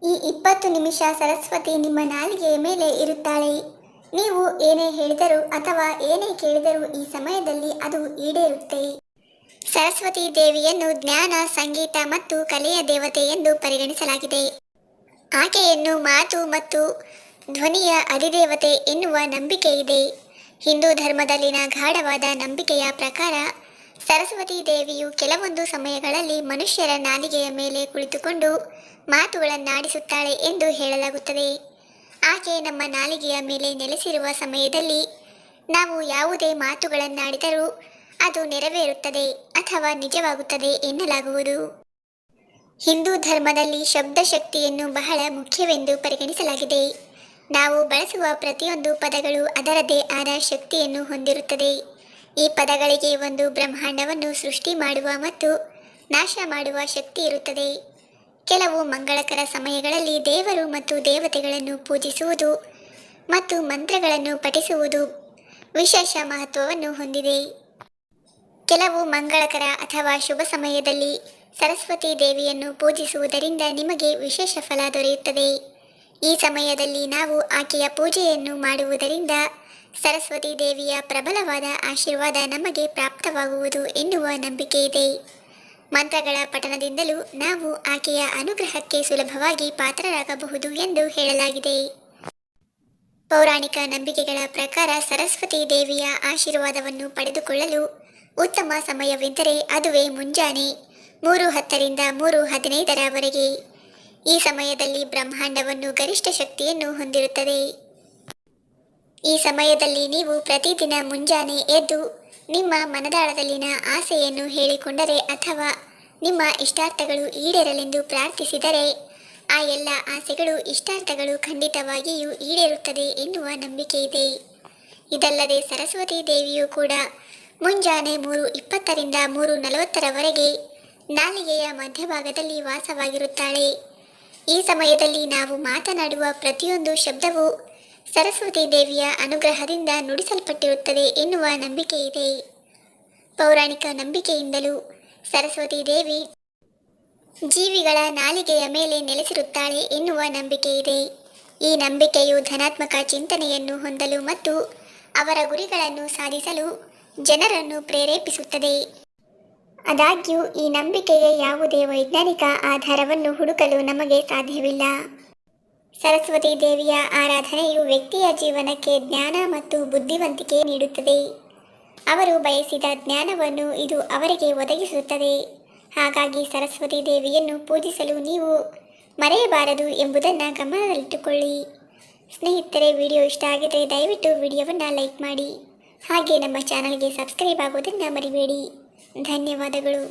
ಈ 20 ನಿಮಿಷ ಸರಸ್ವತಿ ನಿಮ್ಮ ನಾಲಿಗೆಯ ಮೇಲೆ ಇರುತ್ತಾಳೆ. ನೀವು ಏನೇ ಹೇಳಿದರೂ ಅಥವಾ ಏನೇ ಕೇಳಿದರೂ ಈ ಸಮಯದಲ್ಲಿ ಅದು ಈಡೇರುತ್ತೆ. ಸರಸ್ವತಿ ದೇವಿಯನ್ನು ಜ್ಞಾನ, ಸಂಗೀತ ಮತ್ತು ಕಲೆಯ ದೇವತೆ ಎಂದು ಪರಿಗಣಿಸಲಾಗಿದೆ. ಆಕೆಯನ್ನು ಮಾತು ಮತ್ತು ಧ್ವನಿಯ ಅಧಿದೇವತೆ ಎನ್ನುವ ನಂಬಿಕೆ ಇದೆ. ಹಿಂದೂ ಧರ್ಮದಲ್ಲಿನ ಗಾಢವಾದ ನಂಬಿಕೆಯ ಪ್ರಕಾರ ಸರಸ್ವತಿ ದೇವಿಯು ಕೆಲವೊಂದು ಸಮಯಗಳಲ್ಲಿ ಮನುಷ್ಯರ ನಾಲಿಗೆಯ ಮೇಲೆ ಕುಳಿತುಕೊಂಡು ಮಾತುಗಳನ್ನಾಡಿಸುತ್ತಾಳೆ ಎಂದು ಹೇಳಲಾಗುತ್ತದೆ. ಆಕೆ ನಮ್ಮ ನಾಲಿಗೆಯ ಮೇಲೆ ನೆಲೆಸಿರುವ ಸಮಯದಲ್ಲಿ ನಾವು ಯಾವುದೇ ಮಾತುಗಳನ್ನಾಡಿದರೂ ಅದು ನೆರವೇರುತ್ತದೆ ಅಥವಾ ನಿಜವಾಗುತ್ತದೆ ಎನ್ನಲಾಗುವುದು. ಹಿಂದೂ ಧರ್ಮದಲ್ಲಿ ಶಬ್ದ ಶಕ್ತಿಯನ್ನು ಬಹಳ ಮುಖ್ಯವೆಂದು ಪರಿಗಣಿಸಲಾಗಿದೆ. ನಾವು ಬಳಸುವ ಪ್ರತಿಯೊಂದು ಪದಗಳು ಅದರದೇ ಆದ ಶಕ್ತಿಯನ್ನು ಹೊಂದಿರುತ್ತದೆ. ಈ ಪದಗಳಿಗೆ ಒಂದು ಬ್ರಹ್ಮಾಂಡವನ್ನು ಸೃಷ್ಟಿ ಮಾಡುವ ಮತ್ತು ನಾಶ ಮಾಡುವ ಶಕ್ತಿ ಇರುತ್ತದೆ. ಕೆಲವು ಮಂಗಳಕರ ಸಮಯಗಳಲ್ಲಿ ದೇವರು ಮತ್ತು ದೇವತೆಗಳನ್ನು ಪೂಜಿಸುವುದು ಮತ್ತು ಮಂತ್ರಗಳನ್ನು ಪಠಿಸುವುದು ವಿಶೇಷ ಮಹತ್ವವನ್ನು ಹೊಂದಿದೆ. ಕೆಲವು ಮಂಗಳಕರ ಅಥವಾ ಶುಭ ಸಮಯದಲ್ಲಿ ಸರಸ್ವತಿ ದೇವಿಯನ್ನು ಪೂಜಿಸುವುದರಿಂದ ನಿಮಗೆ ವಿಶೇಷ ಫಲ ದೊರೆಯುತ್ತದೆ. ಈ ಸಮಯದಲ್ಲಿ ನಾವು ಆಕೆಯ ಪೂಜೆಯನ್ನು ಮಾಡುವುದರಿಂದ ಸರಸ್ವತಿ ದೇವಿಯ ಪ್ರಬಲವಾದ ಆಶೀರ್ವಾದ ನಮಗೆ ಪ್ರಾಪ್ತವಾಗುವುದು ಎನ್ನುವ ನಂಬಿಕೆ ಇದೆ. ಮಂತ್ರಗಳ ಪಠಣದಿಂದಲೂ ನಾವು ಆಕೆಯ ಅನುಗ್ರಹಕ್ಕೆ ಸುಲಭವಾಗಿ ಪಾತ್ರರಾಗಬಹುದು ಎಂದು ಹೇಳಲಾಗಿದೆ. ಪೌರಾಣಿಕ ನಂಬಿಕೆಗಳ ಪ್ರಕಾರ ಸರಸ್ವತಿ ದೇವಿಯ ಆಶೀರ್ವಾದವನ್ನು ಪಡೆದುಕೊಳ್ಳಲು ಉತ್ತಮ ಸಮಯವೆಂದರೆ ಅದುವೇ ಮುಂಜಾನೆ 3:10ರಿಂದ 3:15ರವರೆಗೆ. ಈ ಸಮಯದಲ್ಲಿ ಬ್ರಹ್ಮಾಂಡವನ್ನು ಗರಿಷ್ಠ ಶಕ್ತಿಯನ್ನು ಹೊಂದಿರುತ್ತದೆ. ಈ ಸಮಯದಲ್ಲಿ ನೀವು ಪ್ರತಿದಿನ ಮುಂಜಾನೆ ಎದ್ದು ನಿಮ್ಮ ಮನದಾಳದಲ್ಲಿನ ಆಸೆಯನ್ನು ಹೇಳಿಕೊಂಡರೆ ಅಥವಾ ನಿಮ್ಮ ಇಷ್ಟಾರ್ಥಗಳು ಈಡೇರಲೆಂದು ಪ್ರಾರ್ಥಿಸಿದರೆ ಆ ಎಲ್ಲ ಆಸೆಗಳು, ಇಷ್ಟಾರ್ಥಗಳು ಖಂಡಿತವಾಗಿಯೂ ಈಡೇರುತ್ತದೆ ಎನ್ನುವ ನಂಬಿಕೆ ಇದೆ. ಇದಲ್ಲದೆ ಸರಸ್ವತಿ ದೇವಿಯು ಕೂಡ ಮುಂಜಾನೆ 3:20ರಿಂದ 3:40ರವರೆಗೆ ನಾಲಿಗೆಯ ಮಧ್ಯಭಾಗದಲ್ಲಿ ವಾಸವಾಗಿರುತ್ತಾಳೆ. ಈ ಸಮಯದಲ್ಲಿ ನಾವು ಮಾತನಾಡುವ ಪ್ರತಿಯೊಂದು ಶಬ್ದವೂ ಸರಸ್ವತಿ ದೇವಿಯ ಅನುಗ್ರಹದಿಂದ ನುಡಿಸಲ್ಪಟ್ಟಿರುತ್ತದೆ ಎನ್ನುವ ನಂಬಿಕೆ ಇದೆ. ಪೌರಾಣಿಕ ನಂಬಿಕೆಯಿಂದಲೂ ಸರಸ್ವತಿ ದೇವಿ ಜೀವಿಗಳ ನಾಲಿಗೆಯ ಮೇಲೆ ನೆಲೆಸಿರುತ್ತಾಳೆ ಎನ್ನುವ ನಂಬಿಕೆ ಇದೆ. ಈ ನಂಬಿಕೆಯು ಧನಾತ್ಮಕ ಚಿಂತನೆಯನ್ನು ಹೊಂದಲು ಮತ್ತು ಅವರ ಗುರಿಗಳನ್ನು ಸಾಧಿಸಲು ಜನರನ್ನು ಪ್ರೇರೇಪಿಸುತ್ತದೆ. ಆದಾಗ್ಯೂ ಈ ನಂಬಿಕೆಗೆ ಯಾವುದೇ ವೈಜ್ಞಾನಿಕ ಆಧಾರವನ್ನು ಹುಡುಕಲು ನಮಗೆ ಸಾಧ್ಯವಿಲ್ಲ. ಸರಸ್ವತಿ ದೇವಿಯ ಆರಾಧನೆಯು ವ್ಯಕ್ತಿಯ ಜೀವನಕ್ಕೆ ಜ್ಞಾನ ಮತ್ತು ಬುದ್ಧಿವಂತಿಕೆ ನೀಡುತ್ತದೆ. ಅವರು ಬಯಸಿದ ಜ್ಞಾನವನ್ನು ಇದು ಅವರಿಗೆ ಒದಗಿಸುತ್ತದೆ. ಹಾಗಾಗಿ ಸರಸ್ವತಿ ದೇವಿಯನ್ನು ಪೂಜಿಸಲು ನೀವು ಮರೆಯಬಾರದು ಎಂಬುದನ್ನು ಗಮನದಲ್ಲಿಟ್ಟುಕೊಳ್ಳಿ. ಸ್ನೇಹಿತರೆ, ವಿಡಿಯೋ ಇಷ್ಟ ಆಗಿದ್ದರೆ ದಯವಿಟ್ಟು ವಿಡಿಯೋವನ್ನು ಲೈಕ್ ಮಾಡಿ. ಹಾಗೆ ನಮ್ಮ ಚಾನಲ್ಗೆ ಸಬ್ಸ್ಕ್ರೈಬ್ ಆಗೋದನ್ನು ಮರಿಬೇಡಿ. ಧನ್ಯವಾದಗಳು.